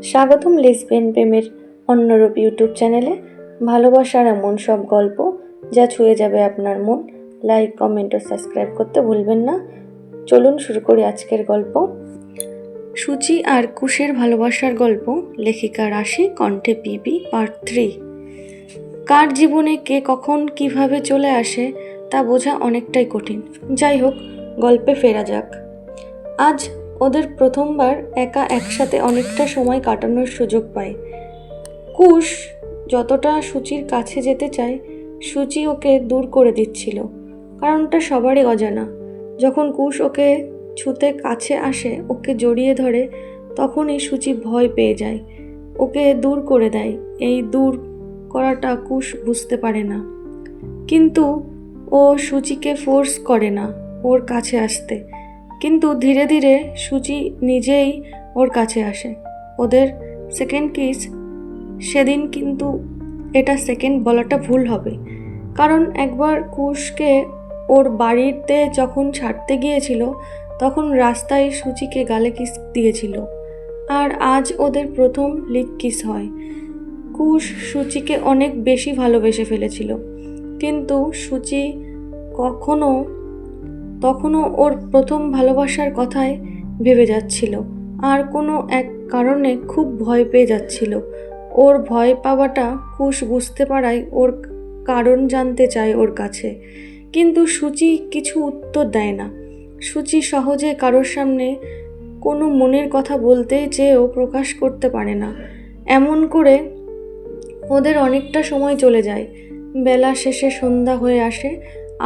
স্বাগতম লেসবিয়ান প্রেমের অন্যরূপ ইউটিউব চ্যানেলে। ভালোবাসার এমন সব গল্প যা ছুঁয়ে যাবে আপনার মন। লাইক, কমেন্ট ও সাবস্ক্রাইব করতে ভুলবেন না। চলুন শুরু করি আজকের গল্প। সূচি আর কুশের ভালোবাসার গল্প, লেখিকা রাশি, কণ্ঠে পিবি, পার্ট 3। কার জীবনে কে কখন কিভাবে চলে আসে তা বোঝা অনেকটাই কঠিন। যাই হোক, গল্পে ফেরা যাক। আজ ওদের প্রথমবার একা একসাথে অনেকটা সময় কাটানোর সুযোগ পায়। কুশ যতটা সূচির কাছে যেতে চায়, সূচি ওকে দূর করে দিচ্ছিল। কারণটা সবারই অজানা। যখন কুশ ওকে ছুতে কাছে আসে, ওকে জড়িয়ে ধরে, তখনই সূচি ভয় পেয়ে যায়, ওকে দূর করে দেয়। এই দূর করাটা কুশ বুঝতে পারে না, কিন্তু ও সূচিকে ফোর্স করে না ওর কাছে আসতে। কিন্তু ধীরে ধীরে সূচি নিজেই ওর কাছে আসে। ওদের সেকেন্ড কিস সেদিন, কিন্তু এটা সেকেন্ড বলাটা ভুল হবে, কারণ একবার কুশকে ওর বাড়িতে যখন ছাড়তে গিয়েছিল, তখন রাস্তায় সূচিকে গালে কিস দিয়েছিল। আর আজ ওদের প্রথম লিপ কিস হয়। কুশ সূচিকে অনেক বেশি ভালোবেসে ফেলেছিল, কিন্তু সূচি তখনও ওর প্রথম ভালোবাসার কথাই ভেবে যাচ্ছিল, আর কোনো এক কারণে খুব ভয় পেয়ে যাচ্ছিল। ওর ভয় পাওয়াটা কুশ বুঝতে পারায় ওর কারণ জানতে চায় ওর কাছে, কিন্তু সূচি কিছু উত্তর দেয় না। সূচি সহজে কারোর সামনে কোনো মনের কথা বলতে চেয়েও প্রকাশ করতে পারে না। এমন করে ওদের অনেকটা সময় চলে যায়। বেলা শেষে সন্ধ্যা হয়ে আসে,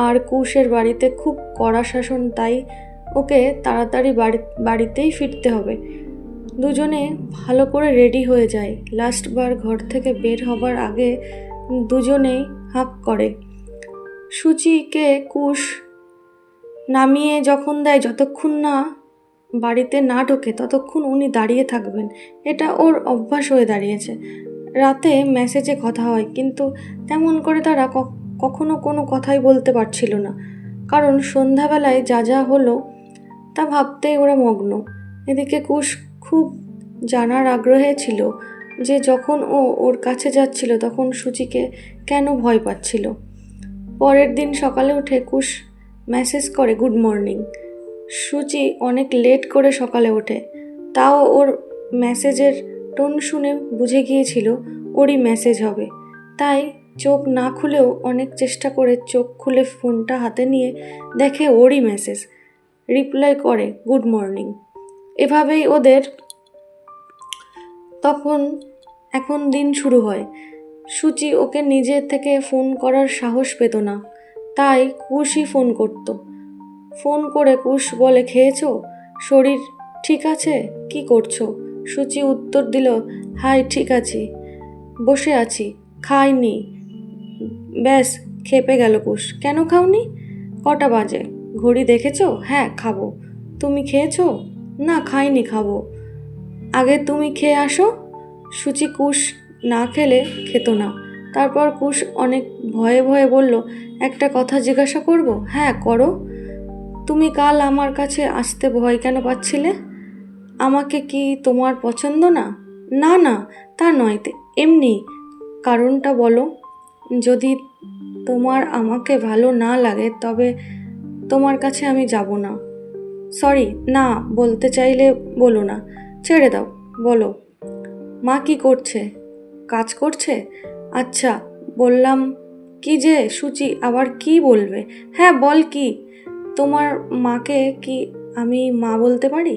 আর কুশের বাড়িতে খুব কড়া শাসন, তাই ওকে তাড়াতাড়ি বাড়িতেই ফিরতে হবে। দুজনে ভালো করে রেডি হয়ে যায়। লাস্টবার ঘর থেকে বের হবার আগে দুজনেই হাঁক করে। সূচিকে কুশ নামিয়ে যখন দেয়, যতক্ষণ না বাড়িতে না ঢোকে ততক্ষণ উনি দাঁড়িয়ে থাকবেন। এটা ওর অভ্যাস হয়ে দাঁড়িয়েছে। রাতে মেসেজে কথা হয়, কিন্তু তেমন করে তারা কখনো কোনো কথাই বলতে পারছিল না, কারণ সন্ধ্যাবেলায় যা যা হলো তা ভাবতেই ওরা মগ্ন। এদিকে কুশ খুব জানার আগ্রহে ছিল যে যখন ও ওর কাছে যাচ্ছিল, তখন সূচিকে কেন ভয় পাচ্ছিল। পরের দিন সকালে উঠে কুশ মেসেজ করে, গুড মর্নিং। সূচি অনেক লেট করে সকালে ওঠে, তাও ওর মেসেজের টোন শুনে বুঝে গিয়েছিল ওরই মেসেজ হবে। তাই চোখ না খুলেও অনেক চেষ্টা করে চোখ খুলে ফোনটা হাতে নিয়ে দেখে ওরই মেসেজ। রিপ্লাই করে, গুড মর্নিং। এভাবেই ওদের এখন দিন শুরু হয়। সূচি ওকে নিজে থেকে ফোন করার সাহস পেত না, তাই কুশই ফোন করত। ফোন করে কুশ বলে, খেয়েছো? শরীর ঠিক আছে? কি করছো? সূচি উত্তর দিল, হাই, ঠিক আছি, বসে আছি, খাইনি। ব্যাস, খেপে গেল কুশ। কেন খাওনি? কটা বাজে? ঘড়ি দেখেছো? হ্যাঁ, খাবো। তুমি খেয়েছো? না, খাইনি, খাবো। আগে তুমি খেয়ে আসো। সূচি কুশ না খেলে খেত না। তারপর কুশ অনেক ভয়ে ভয়ে বলল, একটা কথা জিজ্ঞাসা করব? হ্যাঁ, করো। তুমি কাল আমার কাছে আসতে ভয় কেন পাচ্ছিলে? আমাকে কি তোমার পছন্দ না? না না, তা নয়, এমনি। কারণটা বলো। যদি তোমার আমাকে ভালো না লাগে, তবে তোমার কাছে আমি যাব না। সরি, না বলতে চাইলে বলো না, ছেড়ে দাও, বলো। মা কি করছে? কাজ করছে? আচ্ছা, বললাম কি যে সূচি আবার কি বলবে। হ্যাঁ, বল কি? তোমার মাকে কি আমি মা বলতে পারি?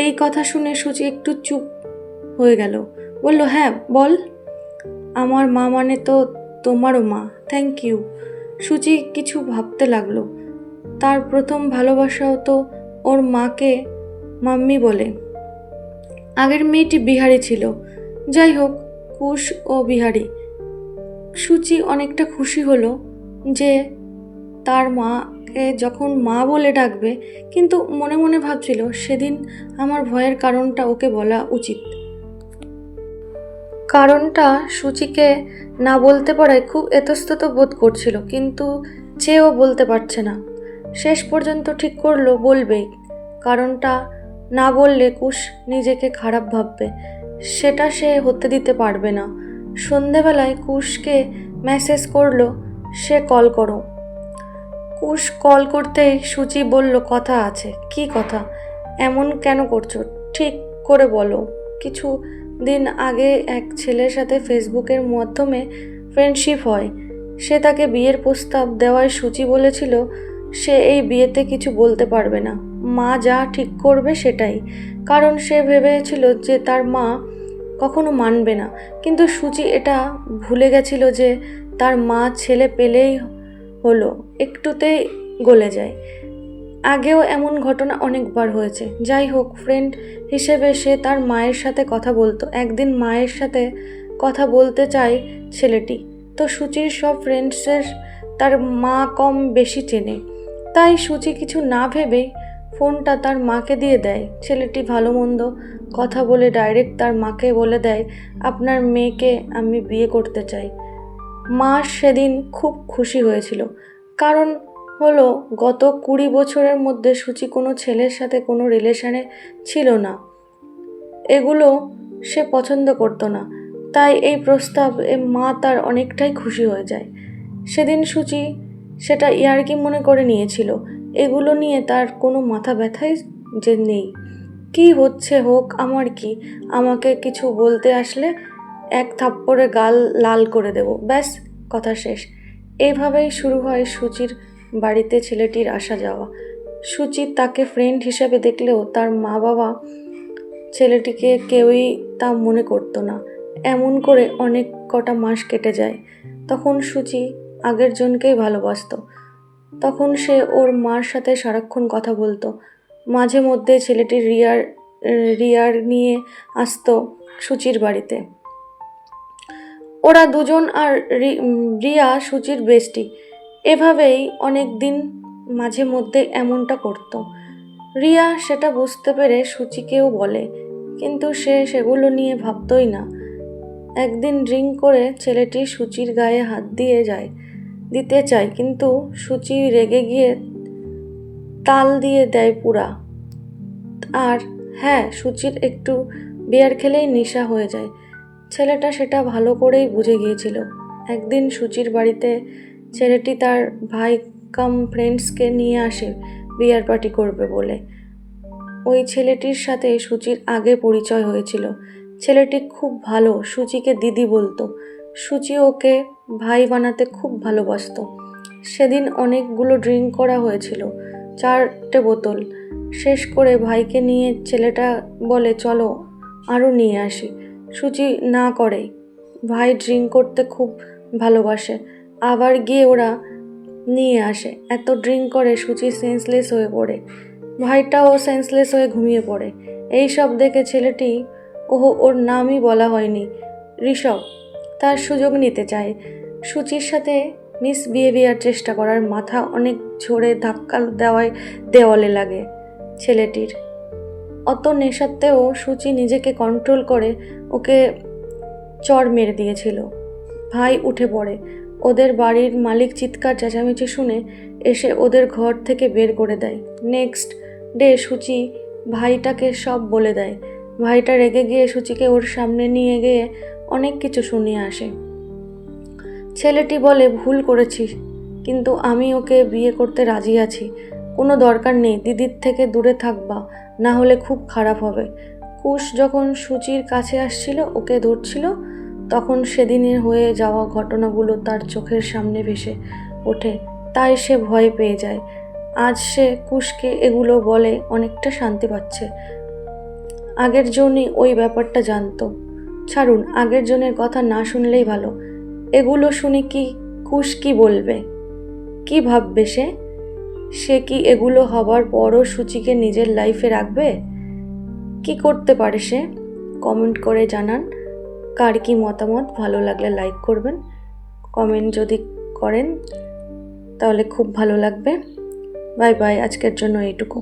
এই কথা শুনে সূচি একটু চুপ হয়ে গেল। বলল, হ্যাঁ বল। আমার মা মানে তো তোমারও মা। Thank you. সূচি কিছু ভাবতে লাগলো। তার প্রথম ভালোবাসাও তো ওর মাকে মাম্মি বলে। আগের মেয়েটি বিহারি ছিল। যাই হোক, কুশ ও বিহারি। সূচি অনেকটা খুশি হলো যে তার মাকে যখন মা বলে ডাকবে, কিন্তু মনে মনে ভাবছিল, সেদিন আমার ভয়ের কারণটা ওকে বলা উচিত। কারণটা সূচিকে না বলতে পারায় খুব এতস্তত বোধ করছিল, কিন্তু চেয়েও বলতে পারছে না। শেষ পর্যন্ত ঠিক করলো বলবেই। কারণটা না বললে কুশ নিজেকে খারাপ ভাববে, সেটা সে হতে দিতে পারবে না। সন্ধেবেলায় কুশকে মেসেজ করলো সে কল করো। কুশ কল করতেই সূচি বলল কথা আছে। কি কথা? এমন কেন করছো? ঠিক করে বলো। কিছু দিন আগে এক ছেলের সাথে ফেসবুকের মাধ্যমে ফ্রেন্ডশিপ হয়। সে তাকে বিয়ের প্রস্তাব দেওয়ায় সূচি বলেছিল সে এই বিয়েতে কিছু বলতে পারবে না, মা যা ঠিক করবে সেটাই। কারণ সে ভেবেছিল যে তার মা কখনো মানবে না। কিন্তু সূচি এটা ভুলে গেছিল যে তার মা ছেলে পেলেই হলো একটুতেই গলে যায়। আগেও এমন ঘটনা অনেকবার হয়েছে। যাই হোক, ফ্রেন্ড হিসেবে সে তার মায়ের সাথে কথা বলতো। একদিন মায়ের সাথে কথা বলতে চায় ছেলেটি, তো সূচির সব ফ্রেন্ডসের তার মা কম বেশি চেনে। তাই সূচি কিছু না ভেবেই ফোনটা তার মাকে দিয়ে দেয়। ছেলেটি ভালো মন্দ কথা বলে ডাইরেক্ট তার মাকে বলে দেয়, আপনার মেয়েকে আমি বিয়ে করতে চাই। মা সেদিন খুব খুশি হয়েছিল। কারণ হলো গত 20 বছরের মধ্যে সূচি কোনো ছেলের সাথে কোনো রিলেশনে ছিল না। এগুলো সে পছন্দ করতো না। তাই এই প্রস্তাবে মা তার অনেকটাই খুশি হয়ে যায়। সেদিন সূচি সেটা ইয়ার্কি মনে করে নিয়েছিল। এগুলো নিয়ে তার কোনো মাথা ব্যথাই যে নেই। কি হচ্ছে হোক, আমার কি, আমাকে কিছু বলতে আসলে এক থাপ্পড়ে গাল লাল করে দেব, ব্যাস কথা শেষ। এইভাবেই শুরু হয় সূচির বাড়িতে ছেলেটির আসা যাওয়া। সূচি তাকে ফ্রেন্ড হিসেবে দেখলেও তার মা বাবা ছেলেটিকে কেউই তা মনে করতো না। এমন করে অনেক কটা মাস কেটে যায়। তখন সূচি আগের জনকেই ভালোবাসতো। তখন সে ওর মার সাথে সারাক্ষণ কথা বলতো। মাঝে মধ্যে ছেলেটি রিয়ার নিয়ে আসতো সূচির বাড়িতে। ওরা দুজন আর রিয়া সূচির বেস্টি। এভাবেই অনেক দিন মাঝে মধ্যে এমনটা করতো। রিয়া সেটা বুঝতে পেরে সূচিকেও বলে, কিন্তু সে সেগুলো নিয়ে ভাবতই না। একদিন ড্রিঙ্ক করে ছেলেটি সূচির গায়ে হাত দিতে চায়, কিন্তু সূচি রেগে গিয়ে তাল দিয়ে দেয় পুরা। আর হ্যাঁ, সূচির একটু বিয়ার খেলেই নেশা হয়ে যায়। ছেলেটা সেটা ভালো করেই বুঝে গিয়েছিল। একদিন সূচির বাড়িতে ছেলেটি তার ভাই কাম ফ্রেন্ডসকে নিয়ে আসে বিয়ার পার্টি করবে বলে। ওই ছেলেটির সাথে সূচির আগে পরিচয় হয়েছিল। ছেলেটি খুব ভালো, সূচিকে দিদি বলতো। সূচি ওকে ভাই বানাতে খুব ভালোবাসতো। সেদিন অনেকগুলো ড্রিঙ্ক করা হয়েছিল, 4টে বোতল। শেষ করে ভাইকে নিয়ে ছেলেটা বলে চলো আরও নিয়ে আসি। সূচি না করে। ভাই ড্রিঙ্ক করতে খুব ভালোবাসে। আবার গিয়ে ওরা নিয়ে আসে। এত ড্রিঙ্ক করে সূচি সেন্সলেস হয়ে পড়ে। ভাইটাও সেন্সলেস হয়ে ঘুমিয়ে পড়ে। এই সব দেখে ছেলেটি, ওর নামই বলা হয়নি, ঋষভ, তার সুযোগ নিতে চায়। সূচির সাথে মিসবিহেভিয়ার চেষ্টা করার মাথা অনেক ঝোরে ধাক্কা দেওয়ালে লাগে ছেলেটির। অত নেশাতেও সূচি নিজেকে কন্ট্রোল করে ওকে চড় মেরে দিয়েছিল। ভাই উঠে পড়ে। ওদের বাড়ির মালিক চিৎকার চেঁচামেচি শুনে এসে ওদের ঘর থেকে বের করে দেয়। নেক্সট ডে সূচি ভাইটাকে সব বলে দেয়। ভাইটা রেগে গিয়ে সূচিকে ওর সামনে নিয়ে গিয়ে অনেক কিছু শুনিয়ে আসে। ছেলেটি বলে, ভুল করেছি, কিন্তু আমি ওকে বিয়ে করতে রাজি আছি। কোনো দরকার নেই, দিদির থেকে দূরে থাকবা, না হলে খুব খারাপ হবে। কুশ যখন সূচির কাছে আসছিল, ওকে ধরছিল, তখন সেদিনের হয়ে যাওয়া ঘটনাগুলো তার চোখের সামনে ভেসে ওঠে। তাই সে ভয় পেয়ে যায়। আজ সে কুশকে এগুলো বলে অনেকটা শান্তি পাচ্ছে। আগের জনই ওই ব্যাপারটা জানতো। ছাড়ুন, আগের জনের কথা না শুনলেই ভালো। এগুলো শুনে কুশ কি বলবে, কি ভাববে সে কি এগুলো হবার পরও সূচিকে নিজের লাইফে রাখবে? কি করতে পারে সে? কমেন্ট করে জানান কার কি মতামত। ভালো লাগলে লাইক করবেন। কমেন্ট যদি করেন তাহলে খুব ভালো লাগবে। বাই বাই, আজকের জন্য এইটুকু।